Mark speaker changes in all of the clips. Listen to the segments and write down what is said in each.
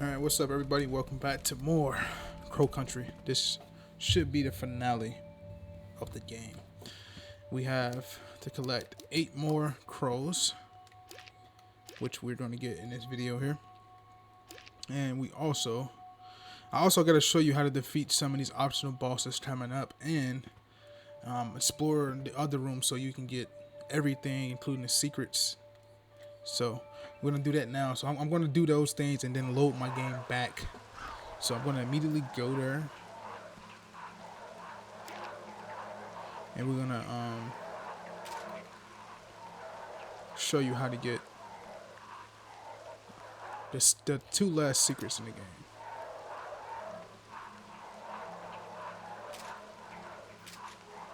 Speaker 1: Alright, what's up everybody? Welcome back to more Crow Country. This should be the finale of the game. We have to collect 8 more crows, which we're going to get in this video here. And I also got to show you how to defeat some of these optional bosses coming up and explore the other rooms so you can get everything, including the secrets. So we're going to do that now. So I'm going to do those things and then load my game back. So I'm going to immediately go there. And we're going to show you how to get the 2 last secrets in the game.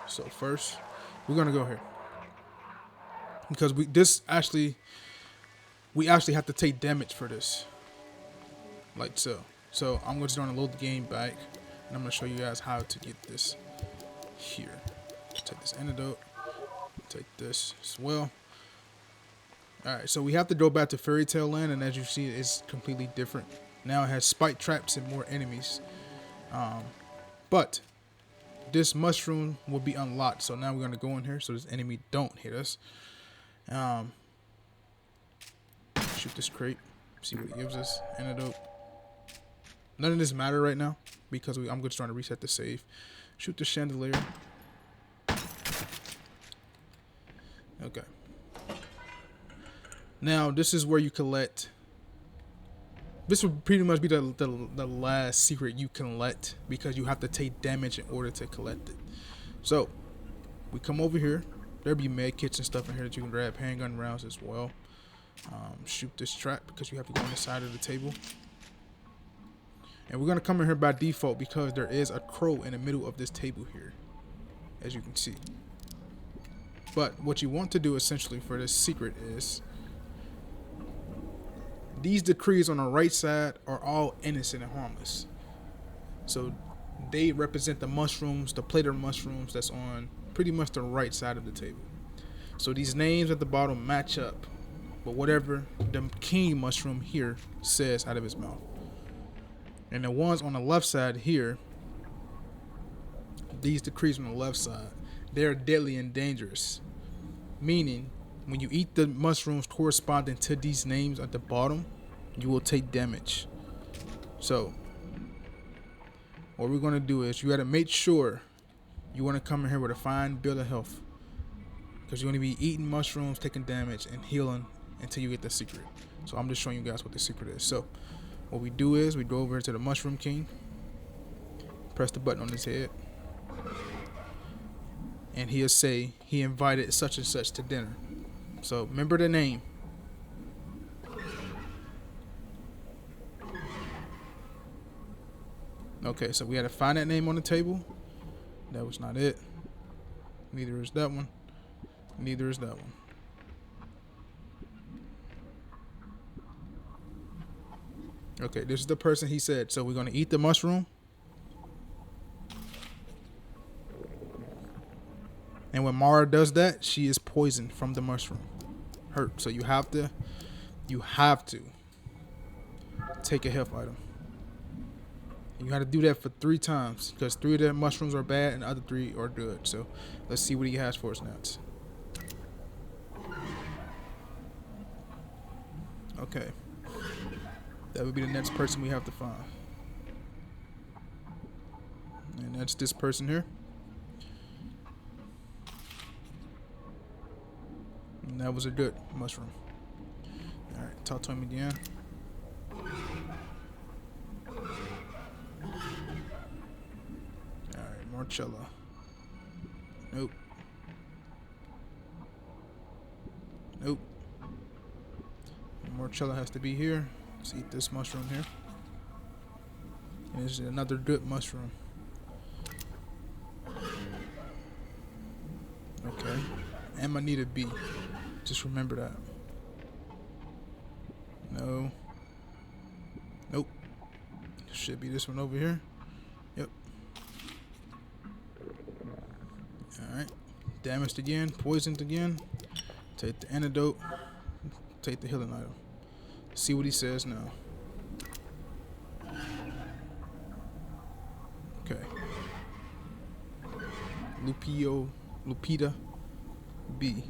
Speaker 1: So first, we're going to go here. Because we actually have to take damage for this, like so. So I'm just going to load the game back, and I'm going to show you guys how to get this here. Take this antidote, take this as well. Alright, so we have to go back to Fairy Tale Land, and as you see, it's completely different. Now it has spike traps and more enemies. But this mushroom will be unlocked, so now we're going to go in here so this enemy don't hit us. Shoot this crate, see what it gives us. Antidote. None of this matter right now because I'm just trying to reset the save. Shoot the chandelier. Okay. Now this is where you collect. This would pretty much be the last secret you can collect because you have to take damage in order to collect it. So we come over here. There'll be med kits and stuff in here that you can grab, handgun rounds as well. Shoot this trap because you have to go on the side of the table. And we're going to come in here by default because there is a crow in the middle of this table here, as you can see. But what you want to do essentially for this secret is these decrees on the right side are all innocent and harmless. So they represent the mushrooms, the plate of mushrooms that's on pretty much the right side of the table. So these names at the bottom match up with whatever the king mushroom here says out of his mouth. And the ones on the left side here, these decrees on the left side, they're deadly and dangerous. Meaning, when you eat the mushrooms corresponding to these names at the bottom, you will take damage. So what we're going to do is you got to make sure you want to come in here with a fine build of health, because you're going to be eating mushrooms, taking damage, and healing until you get the secret. So I'm just showing you guys what the secret is. So what we do is we go over to the Mushroom King, press the button on his head, and he'll say he invited such and such to dinner. So remember the name. Okay, so we had to find that name on the table. That was not it. Neither is that one. Neither is that one. Okay, this is the person he said. So we're going to eat the mushroom. And when Mara does that, she is poisoned from the mushroom. Hurt. So you have to take a health item. You got to do that for 3 times because 3 of the mushrooms are bad and the other 3 are good. So let's see what he has for us next. Okay. That would be the next person we have to find. And that's this person here. And that was a good mushroom. Alright, talk to him again. Alright, Marcella. Nope. Nope. Marcella has to be here. Let's eat this mushroom here. And this is another good mushroom. Okay. And I need a B. Just remember that. No. Nope. Should be this one over here. Yep. Alright. Damaged again. Poisoned again. Take the antidote. Take the healing item. See what he says now. Lupita B.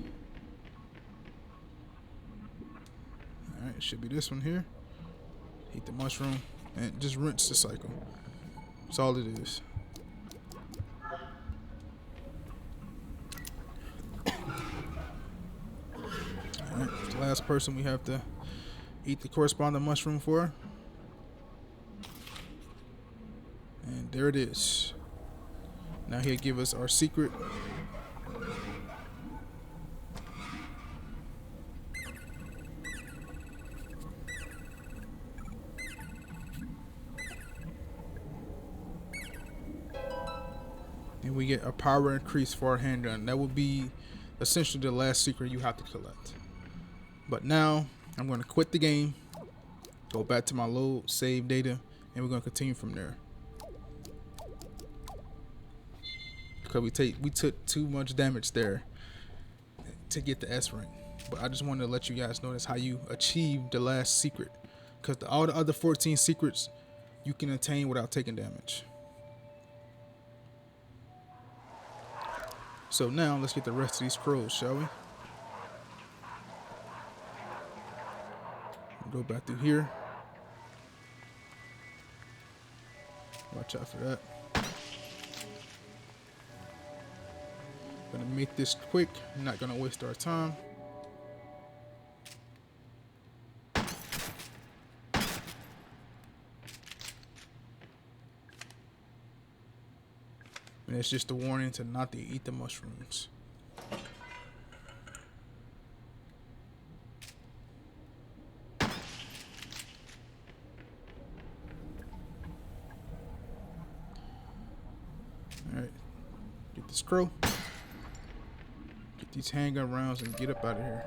Speaker 1: Alright, it should be this one here. Eat the mushroom and just rinse the cycle. That's all it is. Alright, the last person we have to eat the corresponding mushroom for. And there it is. Now he'll give us our secret. And we get a power increase for our handgun. That would be essentially the last secret you have to collect. But now I'm going to quit the game, go back to my load, save data, and we're going to continue from there. Because we took too much damage there to get the S rank. But I just wanted to let you guys know that's how you achieve the last secret. Because all the other 14 secrets you can attain without taking damage. So now let's get the rest of these crows, shall we? Go back through here. Watch out for that. Gonna make this quick. Not gonna waste our time. And it's just a warning to not to eat the mushrooms. Alright. Get this crow. Get these handgun rounds and get up out of here.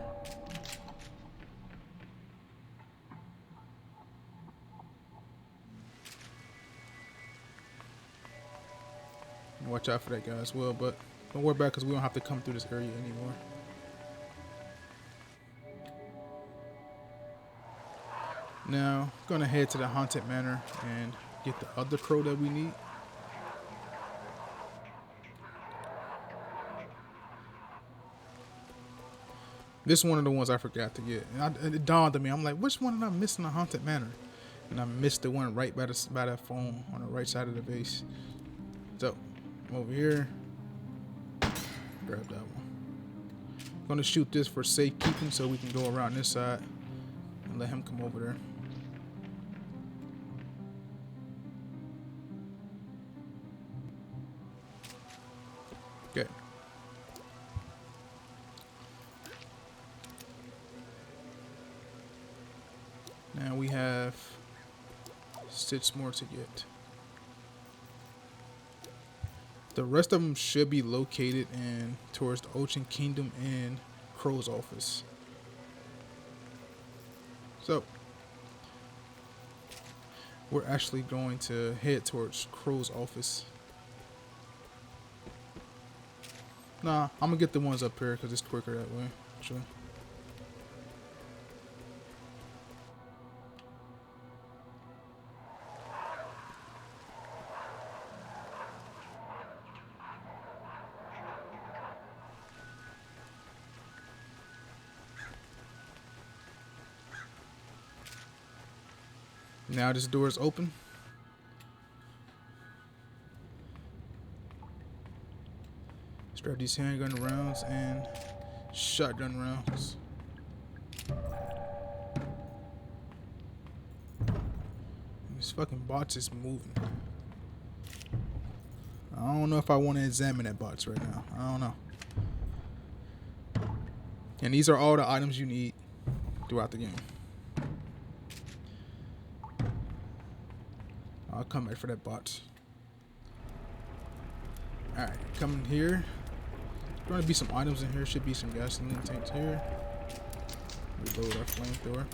Speaker 1: Watch out for that guy as well, but don't worry about it because we don't have to come through this area anymore. Now, gonna head to the haunted manor and get the other crow that we need. This is one of the ones I forgot to get. And it dawned on me. I'm like, which one am I missing? The haunted manor, and I missed the one right by that phone on the right side of the base. So, I'm over here. Grab that one. I'm gonna shoot this for safekeeping so we can go around this side and let him come over there. Okay. Now we have 6 more to get. The rest of them should be located in towards the Ocean Kingdom and Crow's office. So we're actually going to head towards Crow's office. Nah, I'm gonna get the ones up here because it's quicker that way. Sure. Now this door is open. Let's grab these handgun rounds and shotgun rounds. This fucking box is moving. I don't know if I want to examine that box right now. I don't know. And these are all the items you need throughout the game. I'll come back for that box. Alright, coming here. There's going to be some items in here. Should be some gasoline tanks here. Reload our flamethrower.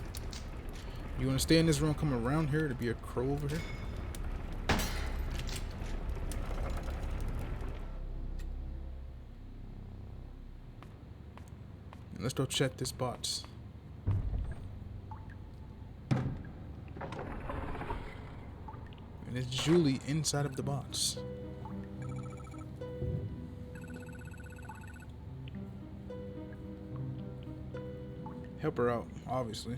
Speaker 1: You want to stay in this room, come around here to be a crow over here. And let's go check this box. And it's Julie inside of the box. help her out, obviously.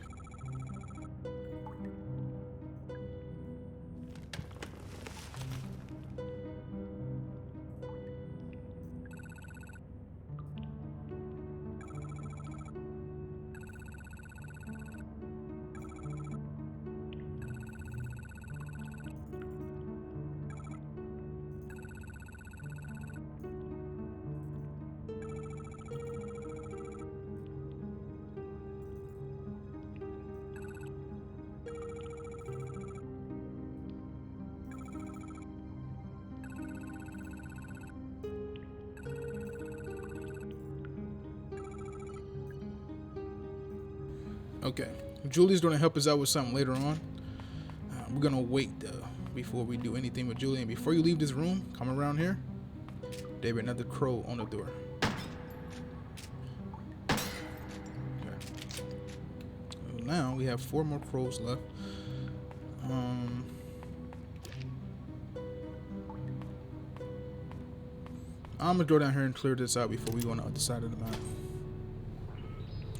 Speaker 1: Okay, Julie's gonna help us out with something later on. We're gonna wait before we do anything with Julie. And before you leave this room, come around here. There be another crow on the door. Okay. So now we have 4 more crows left. I'm gonna go down here and clear this out before we go on the other side of the map.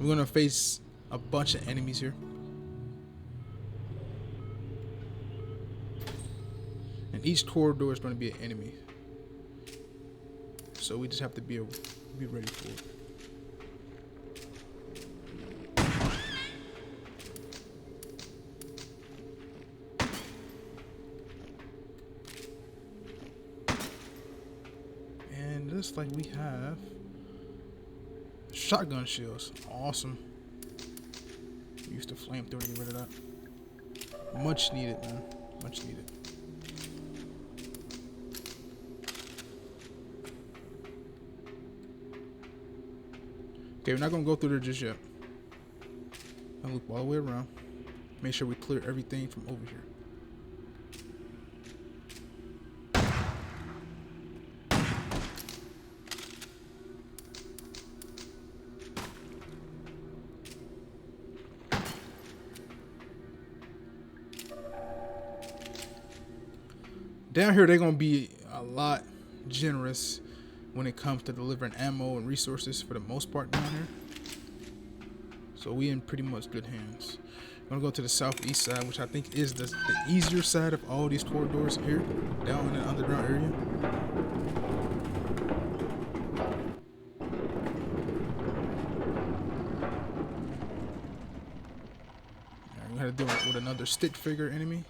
Speaker 1: We're gonna face a bunch of enemies here. And each corridor is going to be an enemy. So we just have to be ready for it. And it looks like we have shotgun shells. Awesome. Use the flamethrower to get rid of that. Much needed, man. Much needed. Okay, we're not gonna go through there just yet. I'll loop all the way around. Make sure we clear everything from over here. Down here, they're going to be a lot generous when it comes to delivering ammo and resources for the most part down here. So we in pretty much good hands. I'm going to go to the southeast side, which I think is the easier side of all these corridors here, down in the underground area. Right, we got to deal with another stick figure enemy.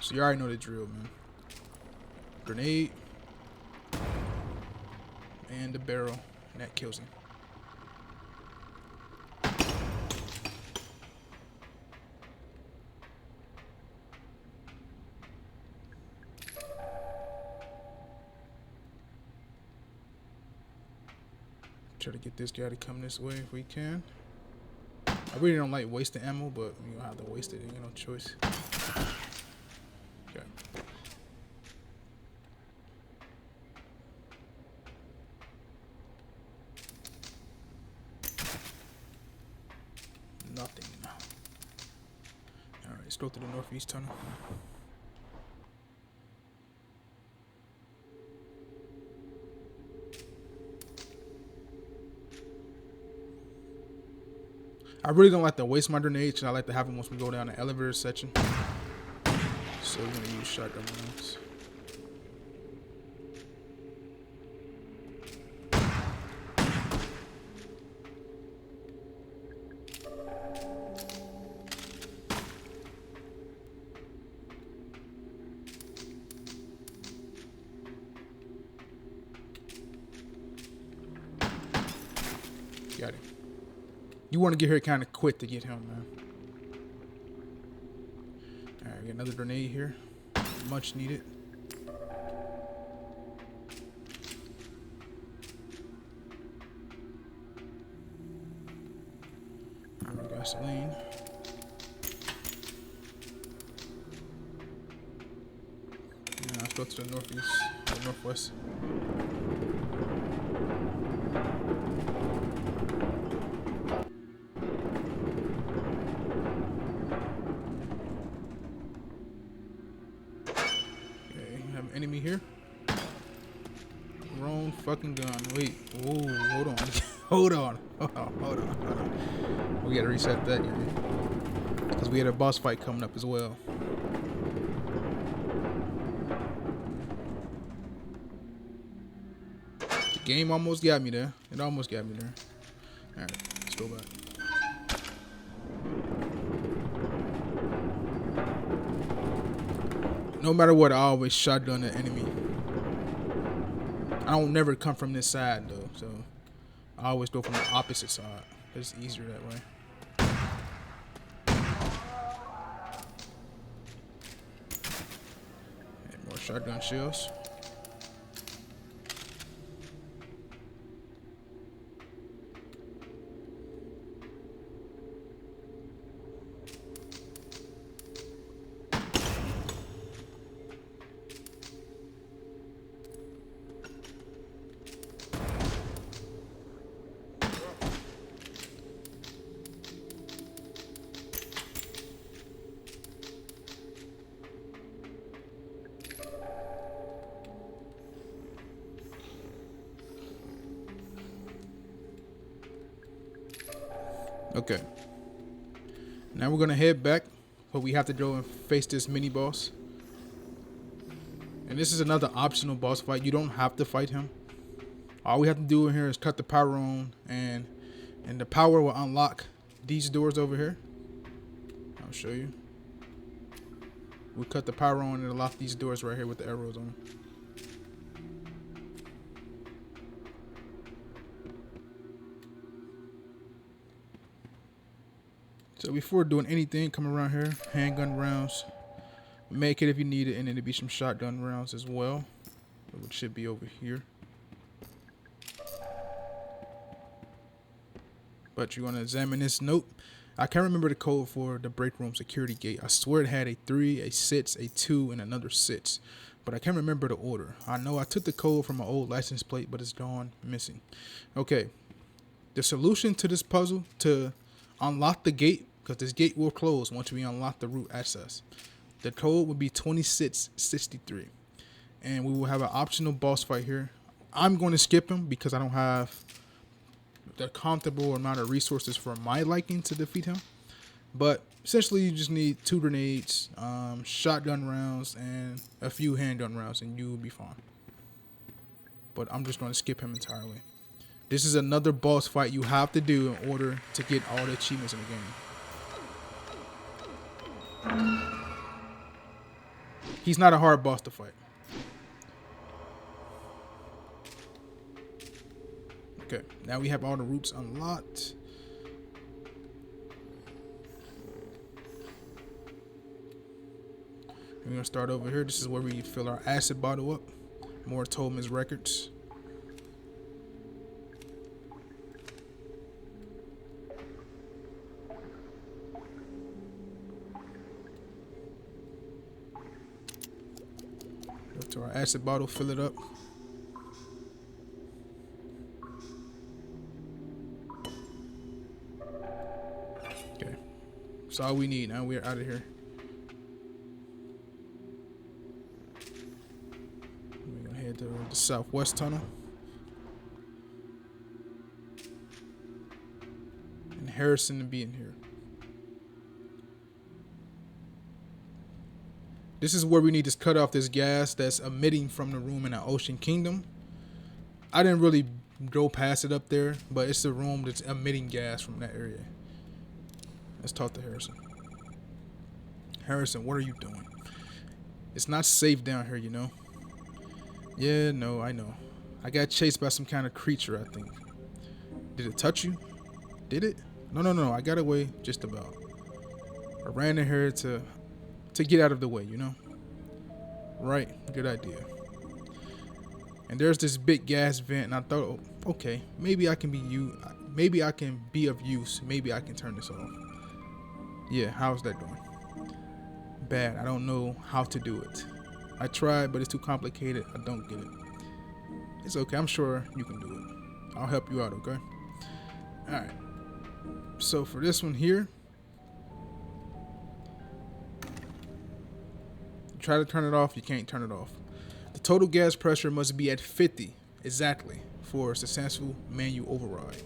Speaker 1: So you already know the drill, man. Grenade. And the barrel. And that kills him. Try to get this guy to come this way if we can. I really don't like wasting ammo, but you don't have to waste it. You got no choice. Okay. Nothing. Alright, let's go to the northeast tunnel. I really don't like to waste my grenades, and I like to have them once we go down the elevator section. So we're gonna use shotgun rounds. Got him. You want to get here kind of quick to get him, man. Alright, got another grenade here. Much needed. Gasoline. Now let's go to the northeast, or northwest. Enemy here. Wrong fucking gun. Wait. Whoa, hold on. Hold on. Hold on. We gotta reset that, because we had a boss fight coming up as well. The game almost got me there. It almost got me there. Alright, let's go back. No matter what, I always shotgun the enemy. I don't never come from this side though, so I always go from the opposite side. It's easier that way. And more shotgun shells. Okay. Now we're gonna head back, but we have to go and face this mini boss. And this is another optional boss fight. You don't have to fight him. All we have to do in here is cut the power on, and the power will unlock these doors over here. I'll show you. We cut the power on and unlock these doors right here with the arrows on them. So before doing anything, come around here, handgun rounds, make it if you need it, and then there'll be some shotgun rounds as well, which should be over here. But you want to examine this note. I can't remember the code for the break room security gate. I swear it had a 3, a 6, a 2, and another 6, but I can't remember the order. I know I took the code from an old license plate, but it's gone missing. Okay, the solution to this puzzle to unlock the gate, because this gate will close once we unlock the root access. The code would be 2663, and we will have an optional boss fight here. I'm going to skip him because I don't have the comfortable amount of resources for my liking to defeat him. But essentially, you just need 2 grenades, shotgun rounds, and a few handgun rounds, and you will be fine. But I'm just going to skip him entirely. This is another boss fight you have to do in order to get all the achievements in the game. He's not a hard boss to fight. Okay, now we have all the roots unlocked. We're gonna start over here. This is where we fill our acid bottle up. More Tolman's records. Go to our acid bottle, fill it up. Okay, that's all we need. Now we're out of here. We're gonna head to the southwest tunnel. And Harrison to be in here. This is where we need to cut off this gas that's emitting from the room in the Ocean Kingdom. I didn't really go past it up there, but it's the room that's emitting gas from that area. Let's talk to Harrison. Harrison, what are you doing? It's not safe down here, you know. Yeah, no, I know. I got chased by some kind of creature, I think. Did it touch you? Did it? No. I got away just about. I ran in here to get out of the way, you know. Right, good idea. And there's this big gas vent, and I thought, oh, okay, maybe I can be of use. Maybe I can turn this off. Yeah, how's that going? Bad. I don't know how to do it. I tried, but it's too complicated. I don't get it. It's okay. I'm sure you can do it. I'll help you out, okay? All right. So for this one here, try to turn it off. You can't turn it off. The total gas pressure must be at 50 exactly for a successful manual override.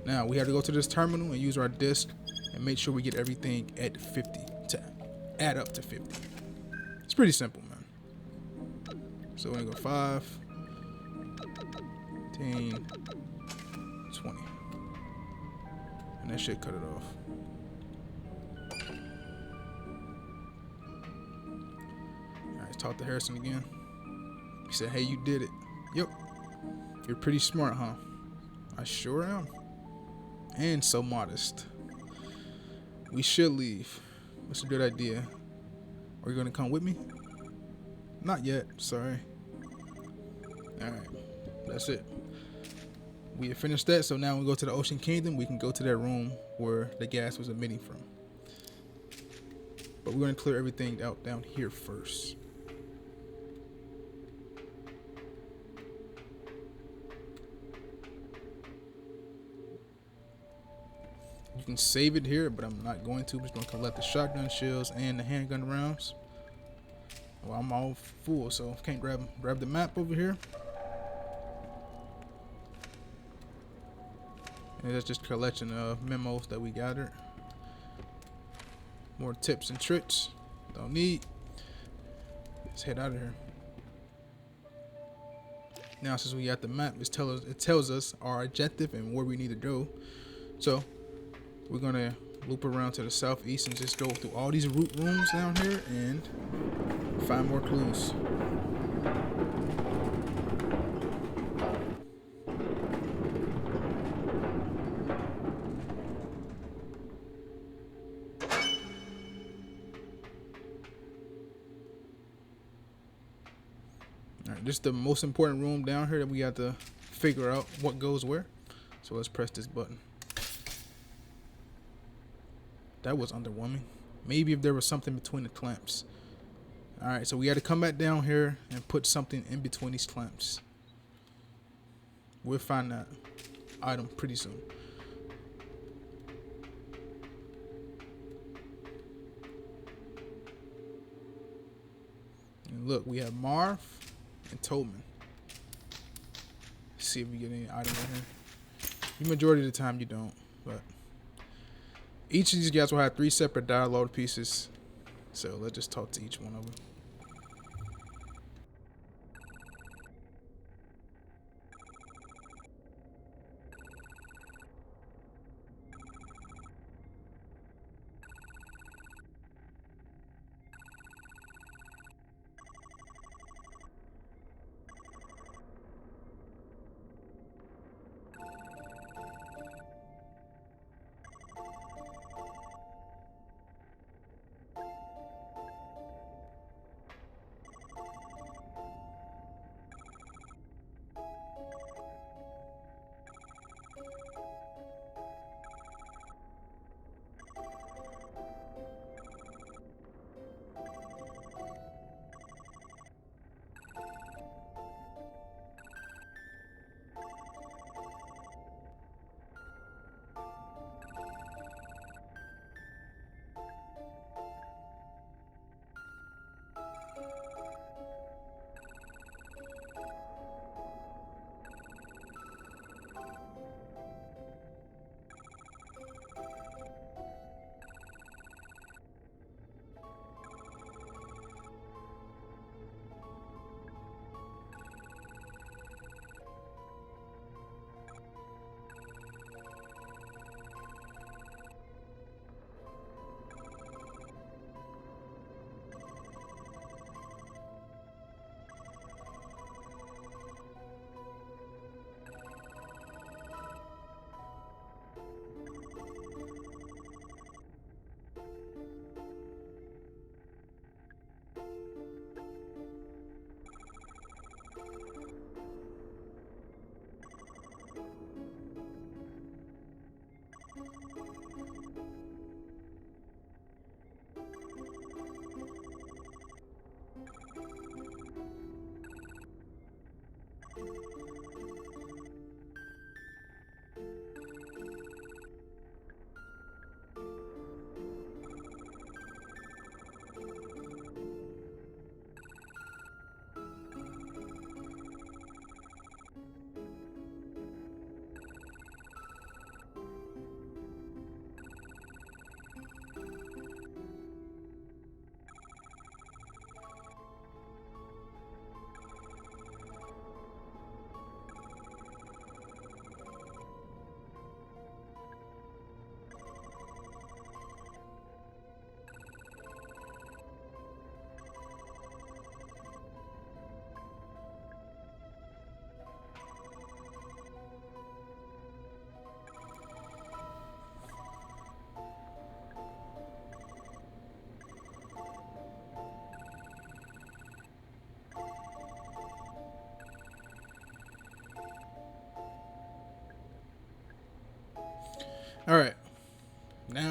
Speaker 1: Now we have to go to this terminal and use our disc and make sure we get everything at 50 to add up to 50. It's pretty simple, man. So we're gonna go 5, 10, 20. And that should cut it off. Alright, let's talk to Harrison again. He said, hey, you did it. Yep. You're pretty smart, huh? I sure am. And so modest. We should leave. That's a good idea. Are you gonna come with me? Not yet, sorry. Alright, that's it. We have finished that, so now we go to the Ocean Kingdom. We can go to that room where the gas was emitting from. But we're gonna clear everything out down here first. You can save it here, but I'm not going to. I'm just going to collect the shotgun shells and the handgun rounds. Well, I'm all full, so can't grab the map over here. And that's just a collection of memos that we gathered. More tips and tricks. Don't need. Let's head out of here. Now, since we got the map, it tells us our objective and where we need to go. So we're gonna loop around to the southeast and just go through all these root rooms down here and find more clues. Alright, this is the most important room down here that we have to figure out what goes where. So let's press this button. That was underwhelming. Maybe if there was something between the clamps. Alright, so we got to come back down here and put something in between these clamps. We'll find that item pretty soon. And look, we have Marv and Tolman. Let's see if we get any items in here. The majority of the time you don't, but each of these guys will have 3 separate dialogue pieces. So let's just talk to each one of them.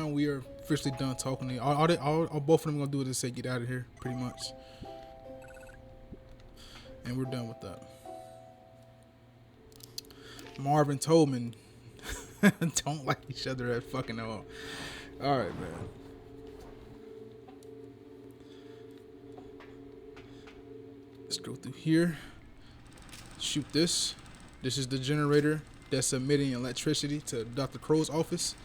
Speaker 1: now we are officially done talking. All both of them gonna do is say get out of here, pretty much. And we're done with that. Marv and Tolman don't like each other at fucking all. Alright, man. Let's go through here. Shoot this. This is the generator that's emitting electricity to Dr. Crow's office.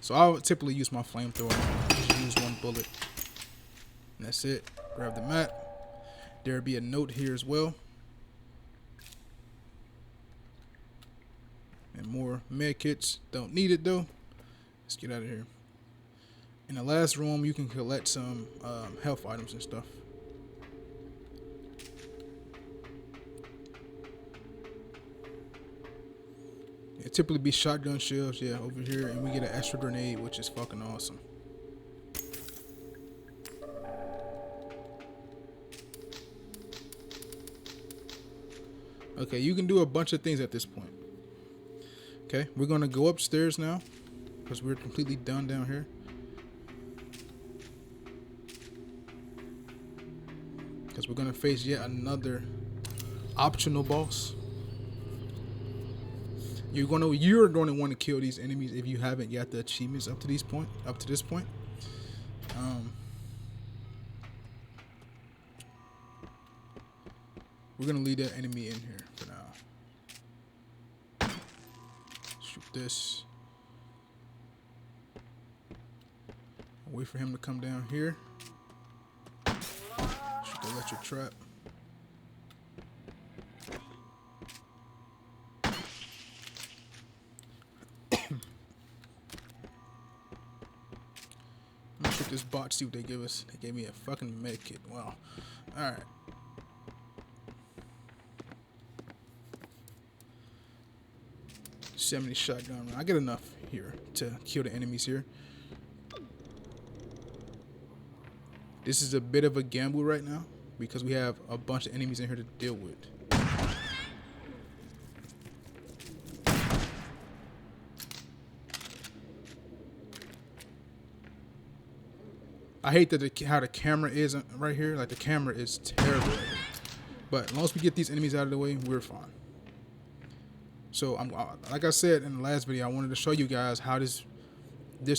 Speaker 1: So I would typically use my flamethrower. Just use one bullet. And that's it. Grab the map. There'll be a note here as well. And more med kits. Don't need it though. Let's get out of here. In the last room, you can collect some health items and stuff. It typically be shotgun shells, yeah, over here, and we get an extra grenade, which is fucking awesome. Okay, you can do a bunch of things at this point. Okay, we're gonna go upstairs now, because we're completely done down here. Because we're gonna face yet another optional boss. You're gonna want to kill these enemies if you haven't got the achievements up to this point. We're gonna leave that enemy in here for now. Shoot this. Wait for him to come down here. Shoot the electric trap. Shoot this bot, see what they give us. They gave me a fucking med kit. Wow. Alright. .70 shotgun round. I get enough here to kill the enemies here. This is a bit of a gamble right now because we have a bunch of enemies in here to deal with. I hate that how the camera is right here. Like, the camera is terrible right here. But as long as we get these enemies out of the way, we're fine. So, like I said in the last video, I wanted to show you guys how this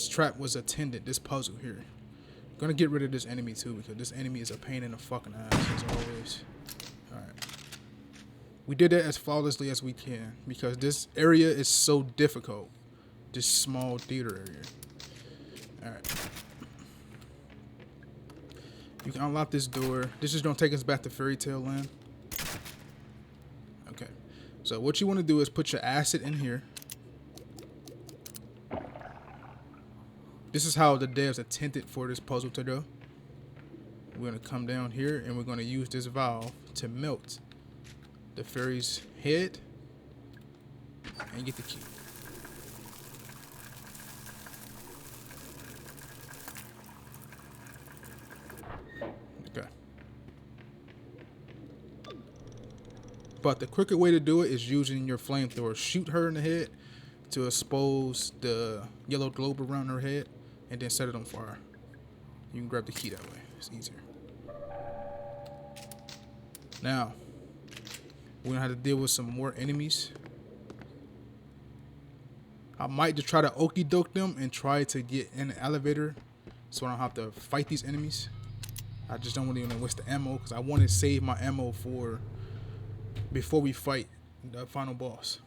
Speaker 1: trap was attended, this puzzle here. I'm gonna get rid of this enemy too, because this enemy is a pain in the fucking ass, as always. Alright. We did it as flawlessly as we can, because this area is so difficult. This small theater area. Alright. You can unlock this door. This is gonna take us back to Fairy Tale Land. Okay. So what you want to do is put your acid in here. This is how the devs attempted for this puzzle to go. We're going to come down here and we're going to use this valve to melt the fairy's head and get the key. Okay. But the quicker way to do it is using your flamethrower. Shoot her in the head to expose the yellow globe around her head, and then set it on fire. You can grab the key that way. It's easier. Now, we're gonna have to deal with some more enemies. I might just try to okie doke them and try to get in the elevator so I don't have to fight these enemies. I just don't really want to waste the ammo because I want to save my ammo for before we fight the final boss.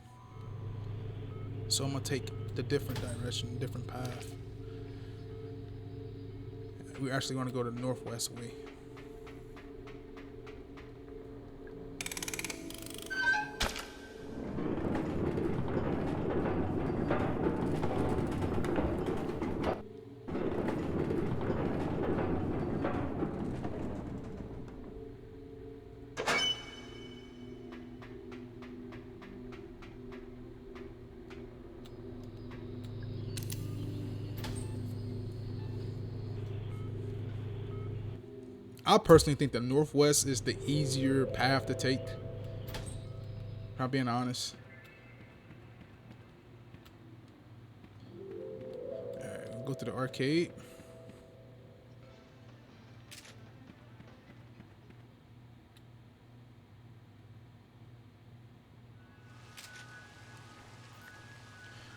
Speaker 1: So I'm gonna take the different direction, different path. We're actually gonna go the northwest way. I personally think the northwest is the easier path to take. If I'm being honest. Alright, we'll go to the arcade.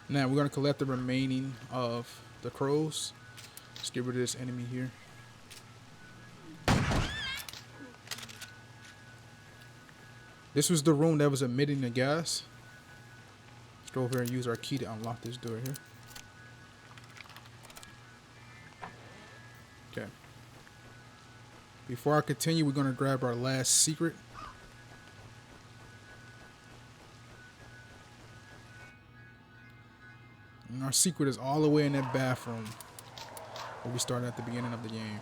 Speaker 1: Now we're gonna collect the remaining of the crows. Let's get rid of this enemy here. This was the room that was emitting the gas. Let's go over here and use our key to unlock this door here. Okay. Before I continue, we're gonna grab our last secret. And our secret is all the way in that bathroom where we started at the beginning of the game.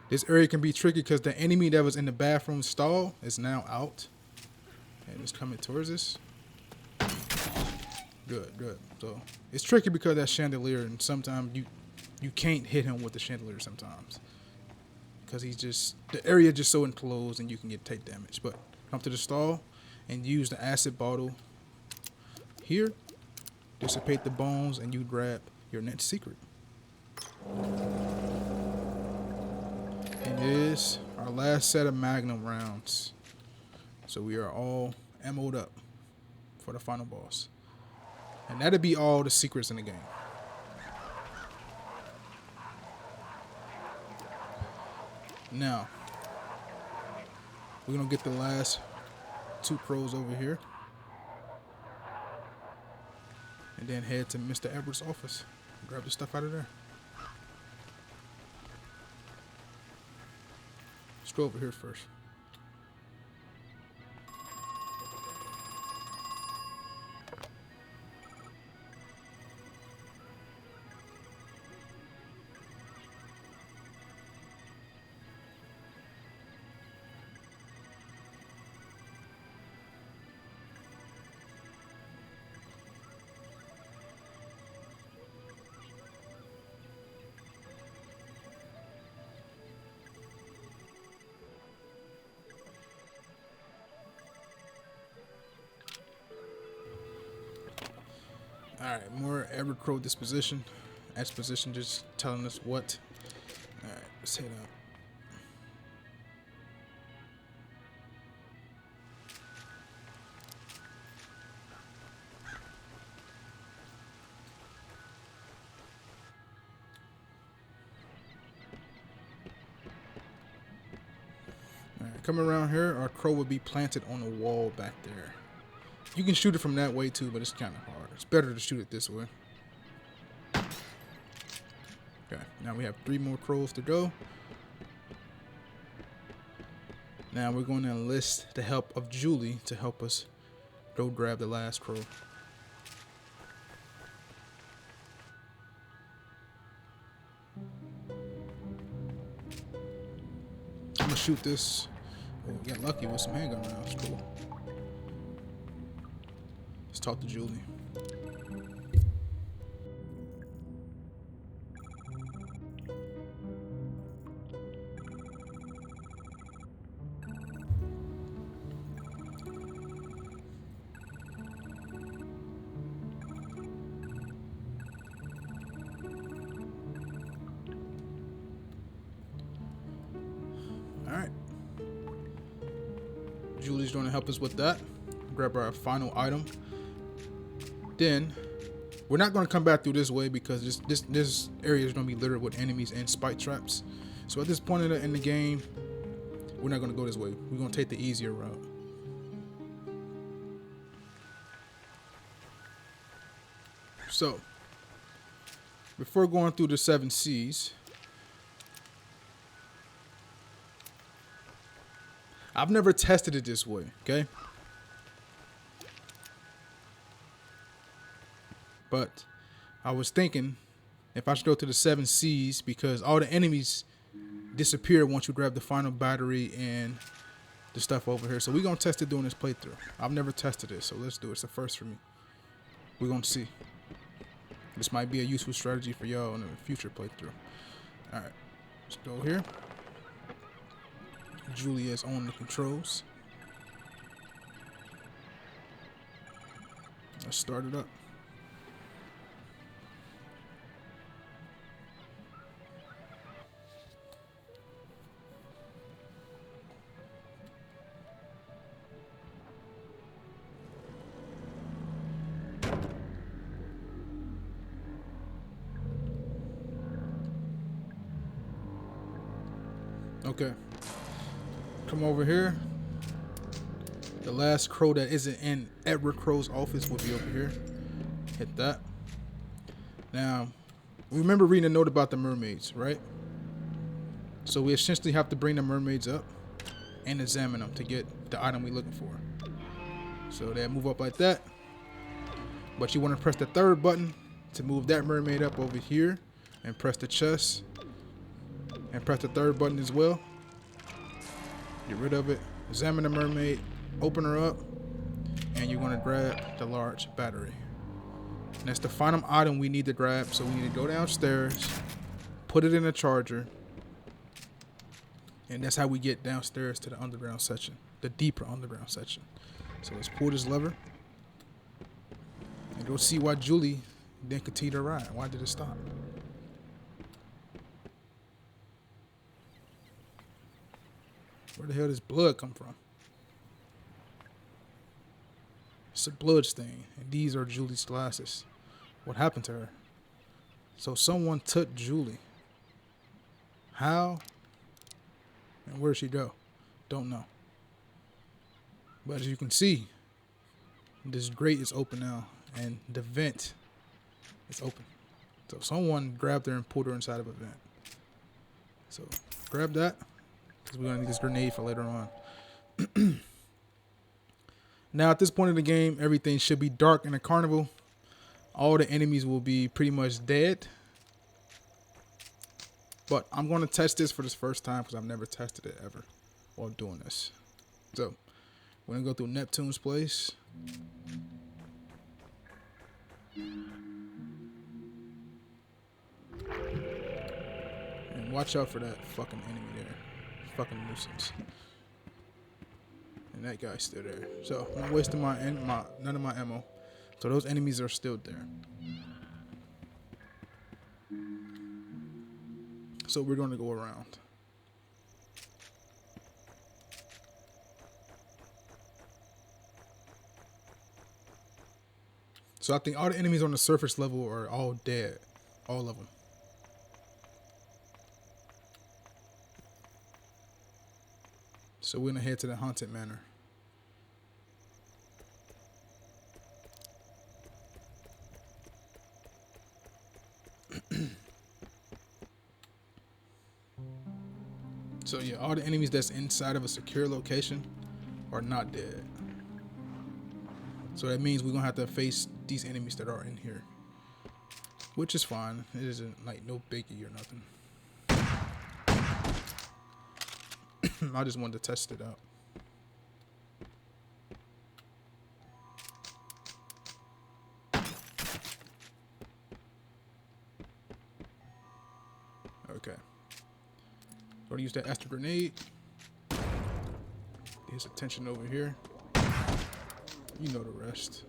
Speaker 1: This area can be tricky because the enemy that was in the bathroom stall is now out. And it's coming towards us. Good, good. So it's tricky because of that chandelier, and sometimes you can't hit him with the chandelier sometimes. Because the area just so enclosed and you can take damage. But come to the stall and use the acid bottle here. Dissipate the bones and you grab your next secret. And it is our last set of Magnum rounds. So we are all ammoed up for the final boss. And that'll be all the secrets in the game. Now, we're going to get the last 2 crows over here. And then head to Mr. Edwards' office. Grab the stuff out of there. Let's go over here first. Alright, more Edward Crow exposition, just telling us what. Alright, let's head up. Alright, coming around here, our crow would be planted on the wall back there. You can shoot it from that way too, but it's kind of hard. It's better to shoot it this way. Okay, now we have 3 more crows to go. Now we're going to enlist the help of Julie to help us go grab the last crow. I'm gonna shoot this. Oh, we got lucky with some handgun rounds. Cool. Let's talk to Julie. Alright. Julie's going to help us with that. Grab our final item. Then, we're not going to come back through this way because this area is going to be littered with enemies and spike traps. So at this point in the game, we're not going to go this way. We're going to take the easier route. So, before going through the 7 C's, I've never tested it this way, okay? But I was thinking if I should go to the 7 C's because all the enemies disappear once you grab the final battery and the stuff over here. So we're going to test it doing this playthrough. I've never tested this, so let's do it. It's the first for me. We're going to see. This might be a useful strategy for y'all in a future playthrough. Alright, let's go here. Julie is on the controls. Let's start it up. Okay. Come over here. The last crow that isn't in Edward Crow's office will be over here. Hit that. Now, remember reading a note about the mermaids, right? So we essentially have to bring the mermaids up and examine them to get the item we're looking for. So they move up like that. But you want to press the third button to move that mermaid up over here, and press the chest and press the third button as well. Get rid of it. Examine the mermaid, open her up, and you're going to grab the large battery. And that's the final item we need to grab. So we need to go downstairs, put it in a charger, and that's how we get downstairs to the underground section, the deeper underground section. So let's pull this lever and go see why Julie didn't continue to ride. Why did it stop? Where the hell does blood come from? It's a blood stain, and these are Julie's glasses. What happened to her? So someone took Julie. How? And where'd she go? Don't know. But as you can see, this grate is open now, and the vent is open. So someone grabbed her and pulled her inside of a vent. So grab that, because we're going to need this grenade for later on. Now at this point in the game, everything should be dark in the carnival. All the enemies will be pretty much dead. But I'm going to test this for this first time because I've never tested it ever while doing this. So we're going to go through Neptune's place. And watch out for that fucking enemy there. Fucking nuisance. And that guy's still there. So I'm not wasting none of my ammo. So those enemies are still there. So we're going to go around. So I think all the enemies on the surface level are all dead. All of them. So we're going to head to the haunted manor. So yeah, all the enemies that's inside of a secure location are not dead. So that means we're going to have to face these enemies that are in here. Which is fine. It isn't like no biggie or nothing. I just wanted to test it out. Okay. Gotta use that Astro grenade. Get his attention over here. You know the rest.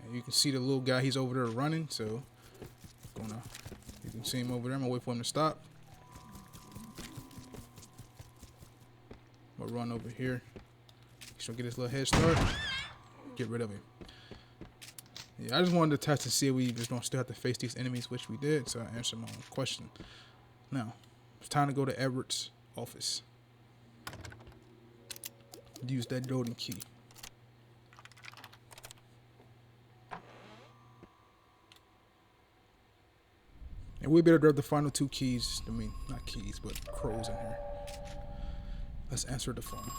Speaker 1: And you can see the little guy, he's over there running, so you can see him over there. I'm gonna wait for him to stop. I'm gonna run over here. She'll get his little head start. Get rid of him. Yeah, I just wanted to test to see if we just don't still have to face these enemies, which we did, so I answered my own question. Now, it's time to go to Everett's office. Use that golden key. And we better grab the final two keys. I mean, not keys, but crows in here. Let's answer the phone.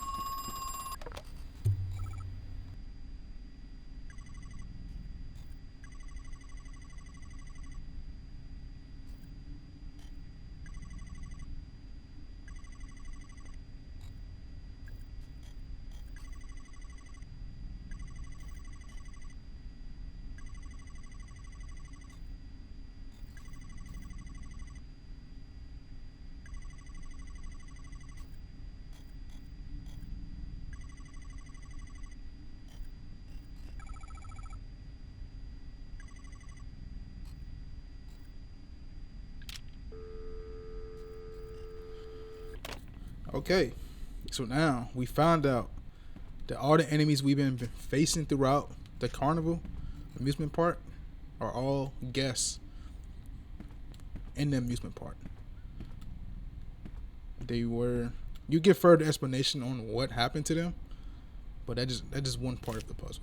Speaker 1: Okay, so now we found out that all the enemies we've been facing throughout the carnival amusement park are all guests in the amusement park. They were. You get further explanation on what happened to them, but that's just one part of the puzzle.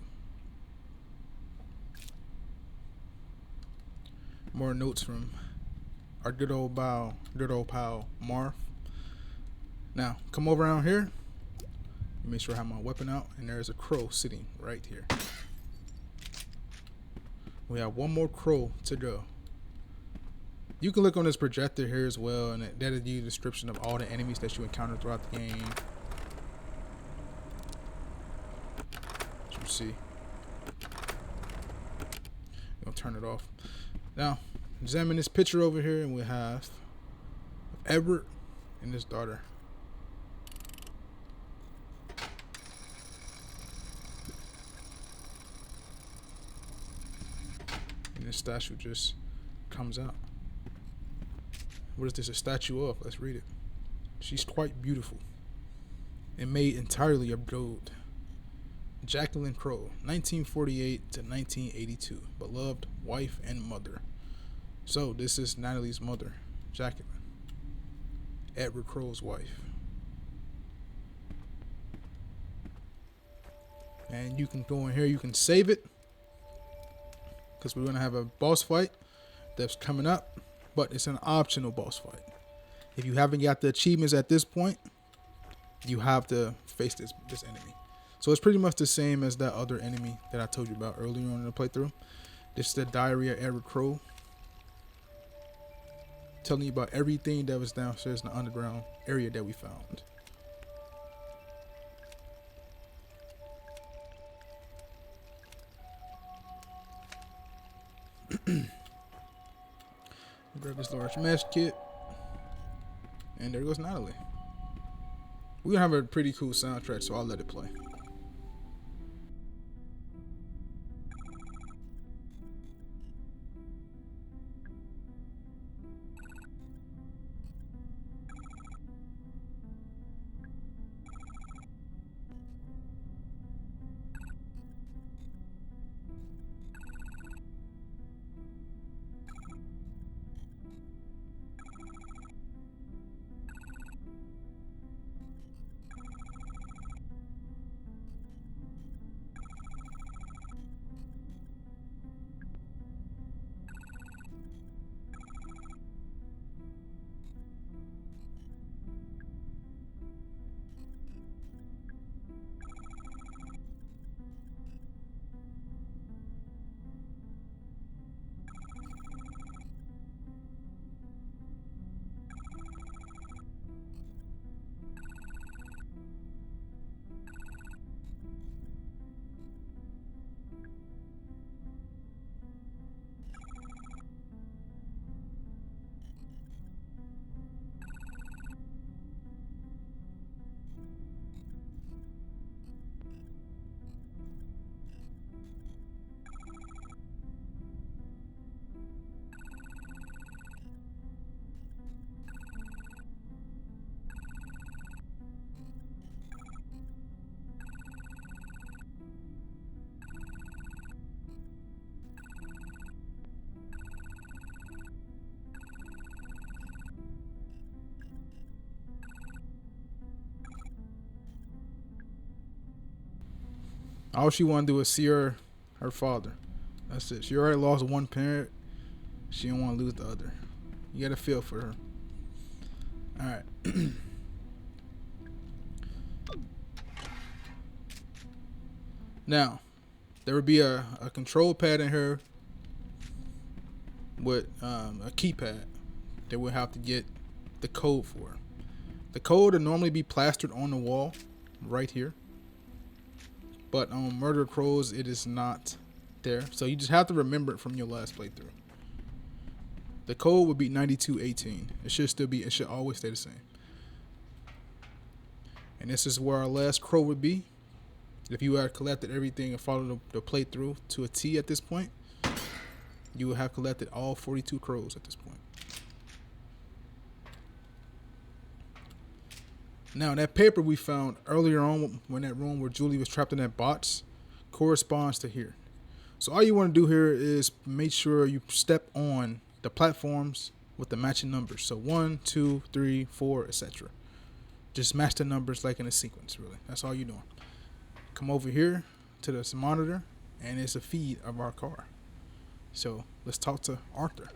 Speaker 1: More notes from our good old pal Marv. Now come over around here. Make sure I have my weapon out, and there's a crow sitting right here. We have one more crow to go. You can look on this projector here as well, and that'll give you a description of all the enemies that you encounter throughout the game. As you see. Gonna turn it off. Now, examine this picture over here, and we have Edward and his daughter. And this statue just comes out. What is this a statue of? Let's read it. She's quite beautiful and made entirely of gold. Jacqueline Crow, 1948 to 1982, beloved wife and mother. So this is Natalie's mother, Jacqueline, Edward Crow's wife. And you can go in here, you can save it, because we're gonna have a boss fight that's coming up, but it's an optional boss fight. If you haven't got the achievements at this point, you have to face this enemy. So it's pretty much the same as that other enemy that I told you about earlier on in the playthrough. This is the Diary of Edward Crow, telling you about everything that was downstairs in the underground area that we found. Grab this large mesh kit, and there goes Natalie. We're gonna have a pretty cool soundtrack, so I'll let it play. All she want to do is see her father. That's it. She already lost one parent. She don't want to lose the other. You got to feel for her. All right. Now, there would be a control pad in here with a keypad that we'll have to get the code for. The code would normally be plastered on the wall right here. But on Murder Crows, it is not there. So you just have to remember it from your last playthrough. The code would be 9218. It should always stay the same. And this is where our last crow would be. If you had collected everything and followed the playthrough to a T at this point, you would have collected all 42 crows at this point. Now, that paper we found earlier on when that room where Julie was trapped in that box corresponds to here. So all you want to do here is make sure you step on the platforms with the matching numbers. So 1, 2, 3, 4, etc. Just match the numbers like in a sequence, really. That's all you're doing. Come over here to this monitor, and it's a feed of our car. So let's talk to Arthur.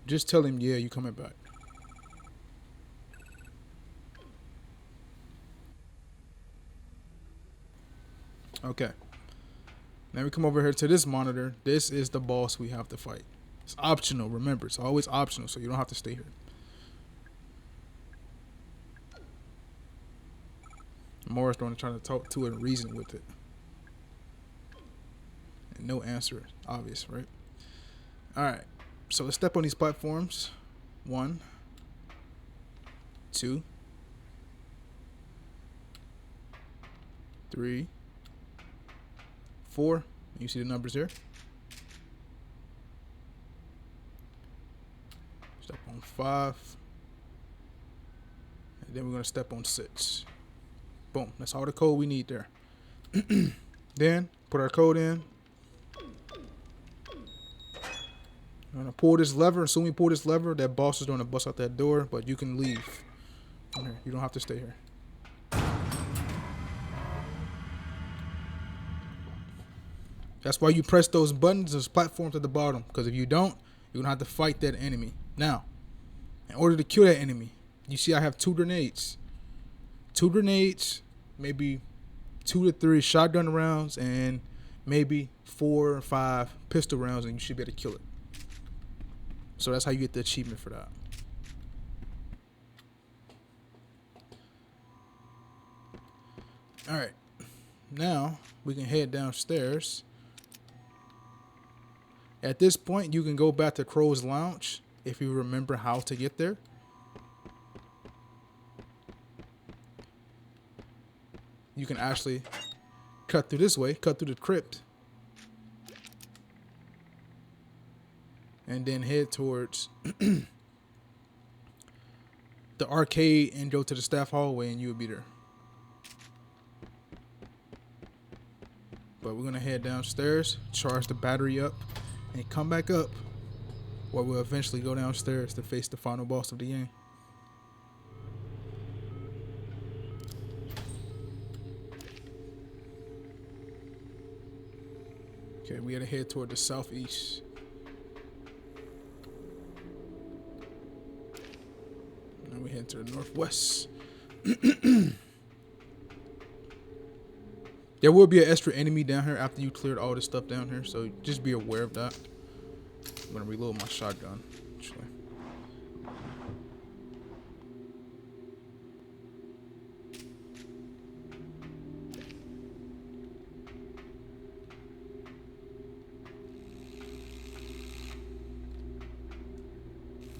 Speaker 1: Just tell him, yeah, you coming back. Okay. Now we come over here to this monitor. This is the boss we have to fight. It's optional, remember. It's always optional, so you don't have to stay here. Morris going to try to talk to it and reason with it. And no answer, obvious, right? Alright. So let's step on these platforms. 1, 2, 3, 4. You see the numbers here. Step on 5. And then we're going to step on 6. Boom. That's all the code we need there. Then put our code in. I'm going to pull this lever. As soon as we pull this lever, that boss is going to bust out that door, but you can leave from here. You don't have to stay here. That's why you press those buttons, those platforms at the bottom, because if you don't, you're going to have to fight that enemy. Now, in order to kill that enemy, you see I have 2 grenades. 2 grenades, maybe 2 to 3 shotgun rounds, and maybe 4 or 5 pistol rounds, and you should be able to kill it. So that's how you get the achievement for that. Alright. Now, we can head downstairs. At this point, you can go back to Crow's Lounge if you remember how to get there. You can actually cut through this way, cut through the crypt, and then head towards the arcade and go to the staff hallway, and you will be there. But we're going to head downstairs, charge the battery up, and come back up, where we'll eventually go downstairs to face the final boss of the game. Okay, we gotta head toward the southeast. Now we head to the northwest. There will be an extra enemy down here after you cleared all this stuff down here, so just be aware of that. I'm gonna reload my shotgun, actually.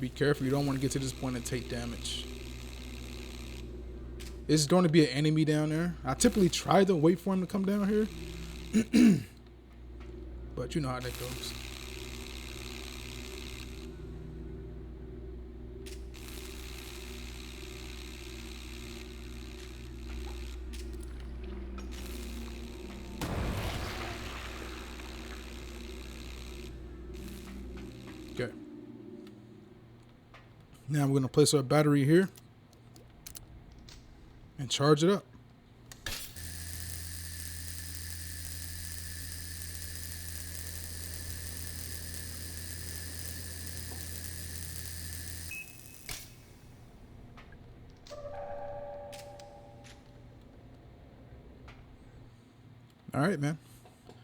Speaker 1: Be careful, you don't want to get to this point and take damage. It's going to be an enemy down there. I typically try to wait for him to come down here. But you know how that goes. Okay. Now we're going to place our battery here and charge it up. All right, man.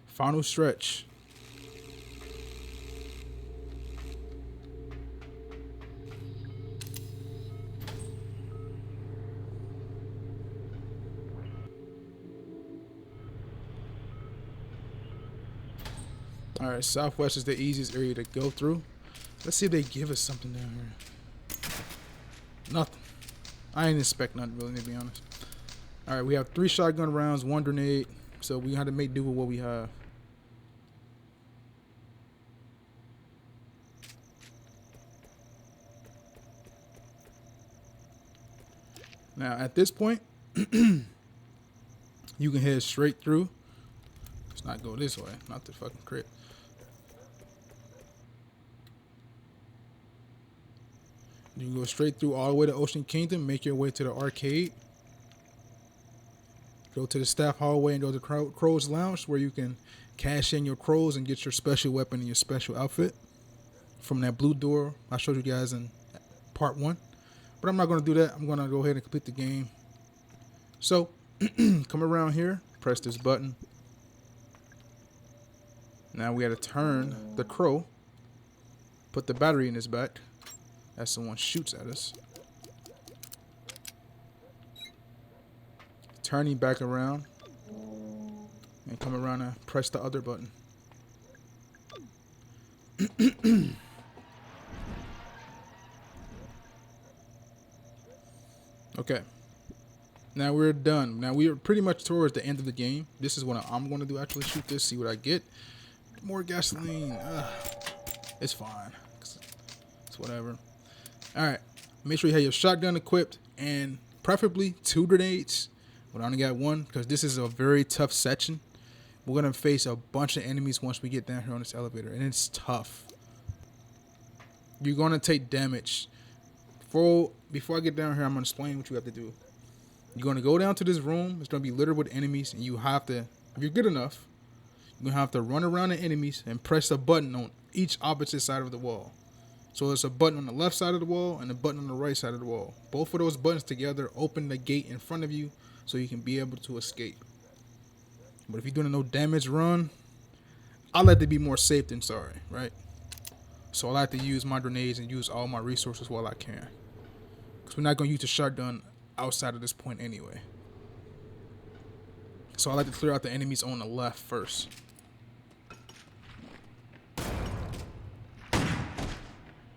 Speaker 1: Final stretch. All right, southwest is the easiest area to go through. Let's see if they give us something down here. Nothing. I ain't expect nothing really, to be honest. All right, we have 3 shotgun rounds, 1 grenade, so we had to make do with what we have. Now, at this point, you can head straight through. Let's not go this way, not the fucking crypt. You can go straight through all the way to Ocean Kingdom, make your way to the arcade. Go to the staff hallway and go to Crow's Lounge, where you can cash in your crows and get your special weapon and your special outfit from that blue door I showed you guys in part 1. But I'm not going to do that. I'm going to go ahead and complete the game. So, come around here, press this button. Now we got to turn the crow, put the battery in his back as someone shoots at us. Turn him back around and come around and press the other button. Okay. Now we're done. Now we are pretty much towards the end of the game. This is what I'm going to do. Actually shoot this, see what I get. More gasoline. It's fine. It's whatever. Alright. Make sure you have your shotgun equipped and preferably 2 grenades. But I only got 1 because this is a very tough section. We're going to face a bunch of enemies once we get down here on this elevator. And it's tough. You're going to take damage. Before I get down here, I'm going to explain what you have to do. You're going to go down to this room. It's going to be littered with enemies. And you have to, if you're good enough, you're going to have to run around the enemies and press a button on each opposite side of the wall. So there's a button on the left side of the wall and a button on the right side of the wall. Both of those buttons together open the gate in front of you so you can be able to escape. But if you're doing a no damage run, I like to be more safe than sorry, right? So I like to use my grenades and use all my resources while I can. Because we're not going to use the shotgun outside of this point anyway. So I like to clear out the enemies on the left first.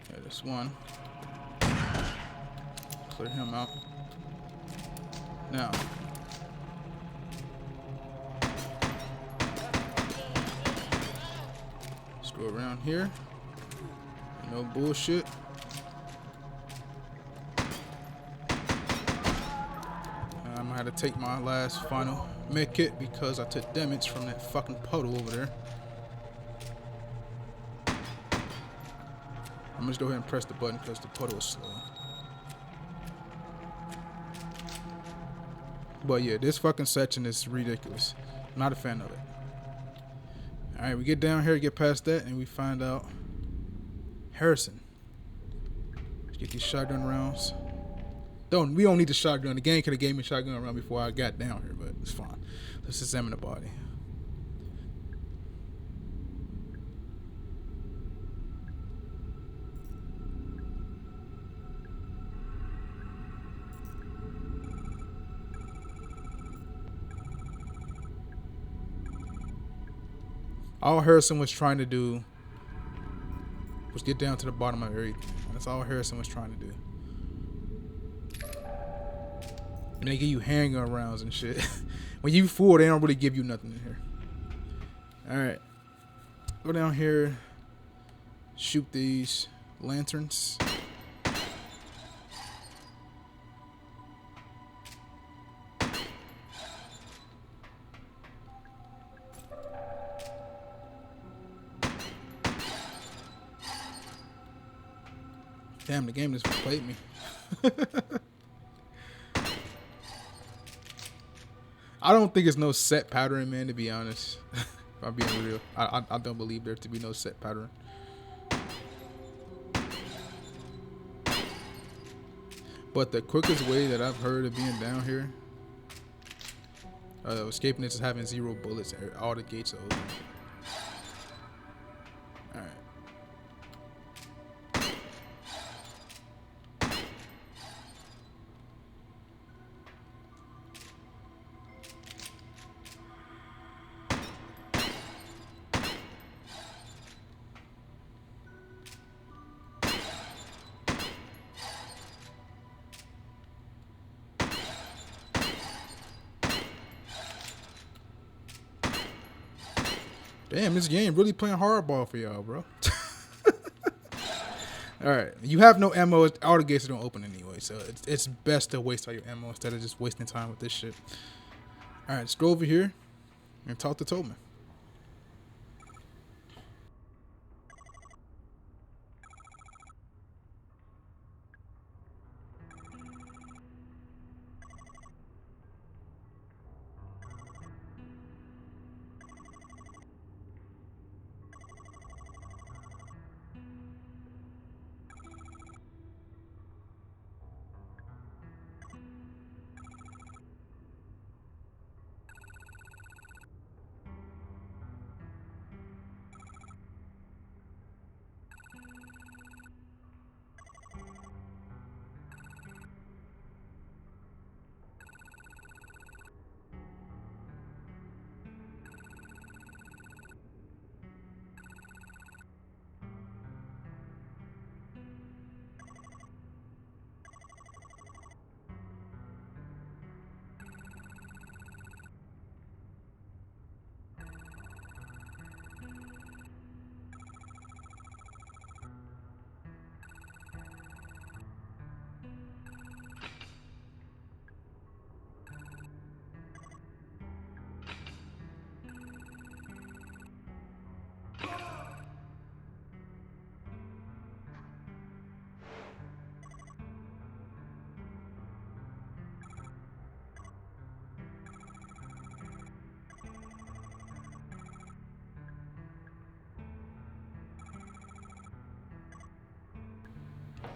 Speaker 1: There's one. Clear him out. Now. Let's go around here. No bullshit. I'm gonna have to take my last final med kit because I took damage from that fucking puddle over there. I'm just go ahead and press the button because the puddle is slow. But yeah, this fucking section is ridiculous. I'm not a fan of it. Alright, we get down here, get past that, and we find out Harrison. Let's get these shotgun rounds. We don't need the shotgun. The game could have gave me a shotgun round before I got down here, but it's fine. Let's examine the body. All Harrison was trying to do was get down to the bottom of everything. That's all Harrison was trying to do. And they give you handgun rounds and shit. When you full, they don't really give you nothing in here. Alright. Go down here. Shoot these lanterns. Damn, the game just played me. I don't think it's no set pattern, man, to be honest. If I'm being real. I don't believe there to be no set pattern. But the quickest way that I've heard of being down here, escaping is having 0 bullets. All the gates are open. Alright. Damn, this game really playing hardball for y'all, bro. All right, you have no ammo. All the gates don't open anyway, so it's best to waste all your ammo instead of just wasting time with this shit. All right, let's go over here and talk to Tobin.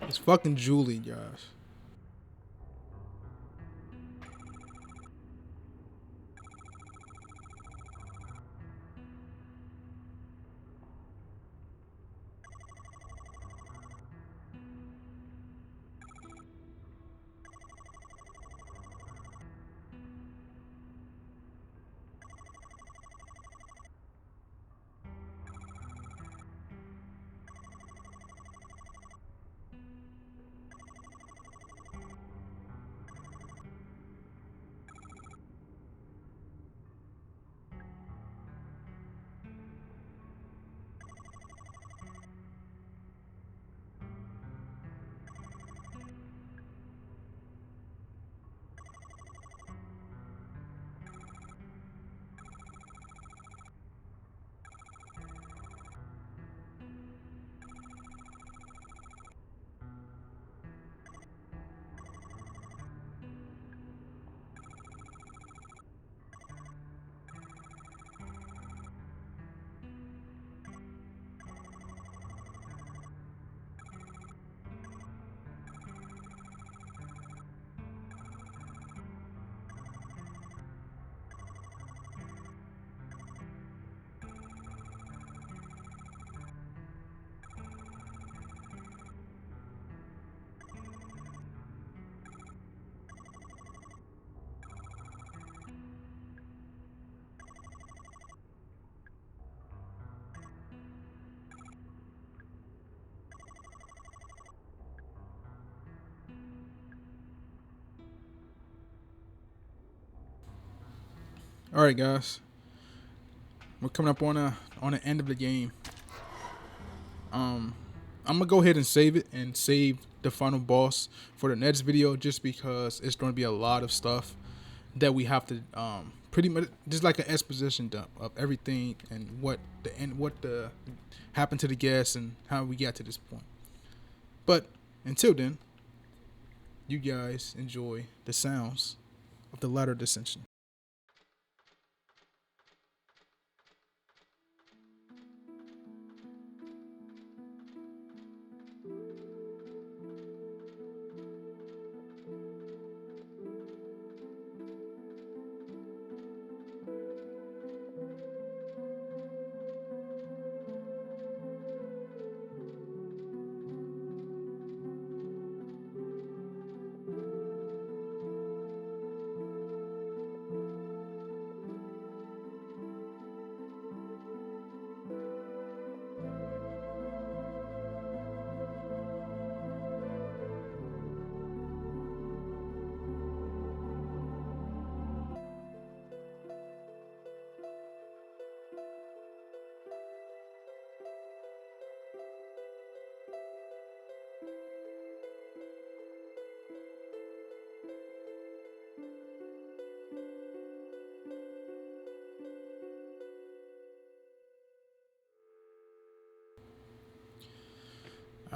Speaker 1: It's fucking Julie, guys. All right, guys. We're coming up on the end of the game. I'm gonna go ahead and save it and save the final boss for the next video, just because it's going to be a lot of stuff that we have to pretty much just like an exposition dump of everything and what the happened to the guests and how we got to this point. But until then, you guys enjoy the sounds of the ladder descension.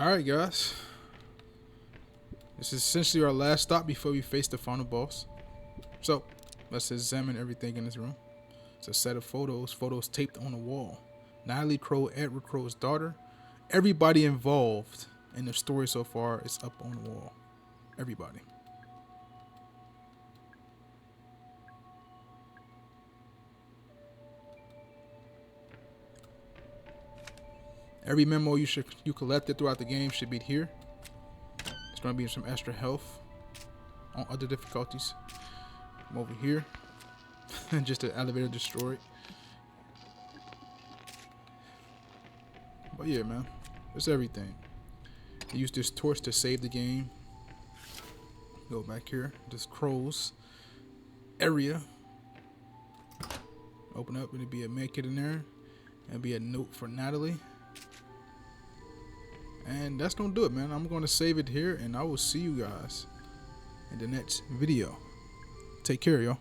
Speaker 1: Alright, guys. This is essentially our last stop before we face the final boss. So, let's examine everything in this room. It's a set of photos taped on the wall. Natalie Crow, Edward Crow's daughter. Everybody involved in the story so far is up on the wall. Everybody. Every memo you collected throughout the game should be here. There's going to be some extra health on other difficulties. I'm over here. Just the elevator destroyed. But yeah, man. That's everything. Use this torch to save the game. Go back here. This crow's area. Open up. It'll be a med kit in there. And be a note for Natalie. And that's gonna do it, man. I'm gonna save it here, and I will see you guys in the next video. Take care, y'all.